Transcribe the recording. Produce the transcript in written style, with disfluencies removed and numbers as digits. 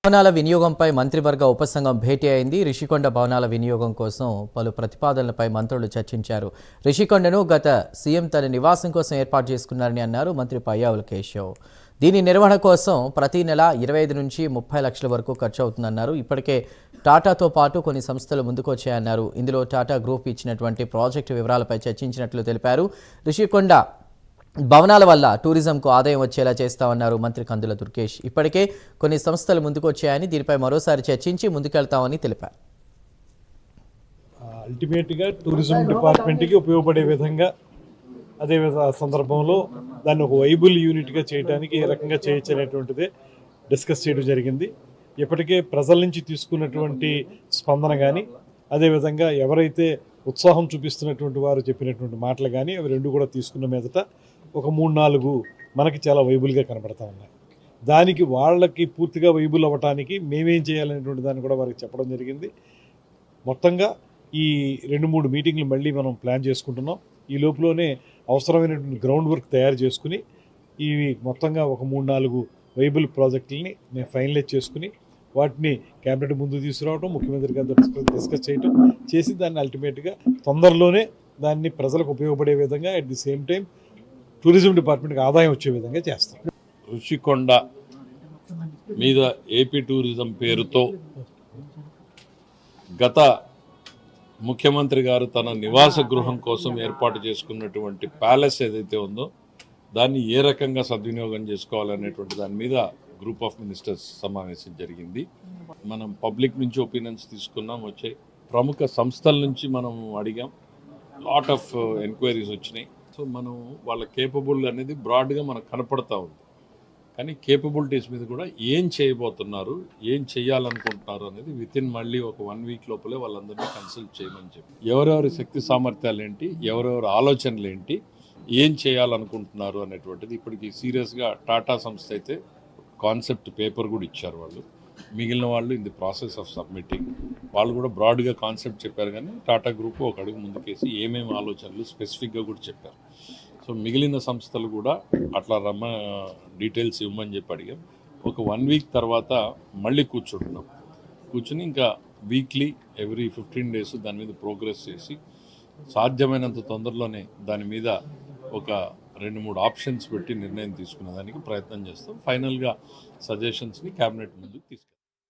భవనాల వినియోగంపై మంత్రివర్గ ఉపసంఘం భేటీ అయింది. రిషికొండ భవనాల వినియోగం కోసం పలు ప్రతిపాదనలపై మంత్రులు చర్చించారు. రిషికొండను గత సీఎం తన నివాసం కోసం ఏర్పాటు చేసుకున్నారని అన్నారు మంత్రి పయ్యావుల కేశవ్. దీని నిర్వహణ కోసం ప్రతి నెల 25 నుంచి 30 లక్షల వరకు ఖర్చు అవుతుందన్నారు. ఇప్పటికే టాటాతో పాటు కొన్ని సంస్థలు ముందుకొచ్చాయన్నారు. ఇందులో టాటా గ్రూప్ ఇచ్చినటువంటి ప్రాజెక్టు వివరాలపై చర్చించినట్లు తెలిపారు. రిషికొండ భవనాల వల్ల టూరిజంకు ఆదాయం వచ్చేలా చేస్తామన్నారు మంత్రి కందుల దుర్గేష్. ఇప్పటికే కొన్ని సంస్థలు ముందుకొచ్చాయని, దీనిపై మరోసారి చర్చించి ముందుకెళ్తామని తెలిపారు. అల్టిమేట్గా టూరిజం డిపార్ట్మెంట్కి ఉపయోగపడే విధంగా, అదే సందర్భంలో దాన్ని ఒక వైబుల్ యూనిట్గా చేయడానికి ఏ రకంగా చేయొచ్చు అనేటువంటిదే డిస్కస్ చేయడం జరిగింది. ఇప్పటికే ప్రజల నుంచి తీసుకున్నటువంటి స్పందన కానీ, అదేవిధంగా ఎవరైతే ఉత్సాహం చూపిస్తున్నటువంటి వారు చెప్పినటువంటి మాటలు కానీ, అవి రెండు కూడా తీసుకున్న మీదట ఒక 3-4 మనకి చాలా వైబుల్గా కనబడతా ఉన్నాయి. దానికి వాళ్ళకి పూర్తిగా వైబుల్ అవ్వటానికి మేమేం చేయాలనేటువంటి దాన్ని కూడా వారికి చెప్పడం జరిగింది. మొత్తంగా ఈ 2-3 మీటింగ్లు మళ్ళీ మనం ప్లాన్ చేసుకుంటున్నాం. ఈ లోపులోనే అవసరమైనటువంటి గ్రౌండ్ వర్క్ తయారు చేసుకుని ఇవి మొత్తంగా ఒక 3-4 వైబుల్ ప్రాజెక్టులని మేము ఫైనలైజ్ చేసుకుని వాటిని క్యాబినెట్ ముందు తీసుకురావడం, ముఖ్యమంత్రి గారితో డిస్కస్ చేయడం చేసి దాన్ని అల్టిమేట్గా తొందరలోనే దాన్ని ప్రజలకు ఉపయోగపడే విధంగా, at the same time tourism డిపార్ట్మెంట్కి ఆదాయం వచ్చే విధంగా చేస్తాం. రుషికొండ మీద ఏపీ టూరిజం పేరుతో గత ముఖ్యమంత్రి గారు తన నివాస గృహం కోసం ఏర్పాటు చేసుకున్నటువంటి ప్యాలెస్ ఏదైతే ఉందో దాన్ని ఏ రకంగా సద్వినియోగం చేసుకోవాలనేటువంటి దాని మీద గ్రూప్ ఆఫ్ మినిస్టర్స్ సమావేశం జరిగింది. మనం పబ్లిక్ నుంచి ఒపీనియన్స్ తీసుకున్నాం, వచ్చాయి. ప్రముఖ సంస్థల నుంచి మనం అడిగాం, లాట్ ఆఫ్ ఎంక్వైరీస్ వచ్చినాయి. సో మనం వాళ్ళ కేపబుల్ అనేది బ్రాడ్గా మనకు కనపడతా ఉంది. కానీ కేపబిలిటీస్ మీద కూడా ఏం చేయబోతున్నారు, ఏం చేయాలనుకుంటున్నారు అనేది వితిన్ మళ్ళీ ఒక 1 వీక్ లోపలే వాళ్ళందరినీ కన్సల్ట్ చేయమని చెప్పి, ఎవరెవరి శక్తి సామర్థ్యాలు ఏంటి, ఎవరెవరి ఆలోచనలు ఏంటి, ఏం చేయాలనుకుంటున్నారు అనేటువంటిది ఇప్పటికి సీరియస్గా టాటా సంస్థ అయితే కాన్సెప్ట్ పేపర్ కూడా ఇచ్చారు వాళ్ళు. మిగిలిన వాళ్ళు in the process of submitting. వాళ్ళు కూడా బ్రాడ్గా కాన్సెప్ట్ చెప్పారు, కానీ టాటా గ్రూప్ ఒక అడుగు ముందుకేసి ఏమేమి ఆలోచనలు స్పెసిఫిక్గా కూడా చెప్పారు. సో మిగిలిన సంస్థలు కూడా అట్లా డీటెయిల్స్ ఇవ్వమని చెప్పి అడిగాం. ఒక 1 వీక్ తర్వాత మళ్ళీ కూర్చుని ఇంకా వీక్లీ ఎవ్రీ 15 days దాని మీద ప్రోగ్రెస్ చేసి సాధ్యమైనంత తొందరలోనే దాని మీద ఒక 2-3 ఆప్షన్స్ పెట్టి నిర్ణయం తీసుకునే దానికి ప్రయత్నం చేస్తాం. ఫైనల్గా సజెషన్స్ని క్యాబినెట్ ముందుకు తీసుకెళ్తాం.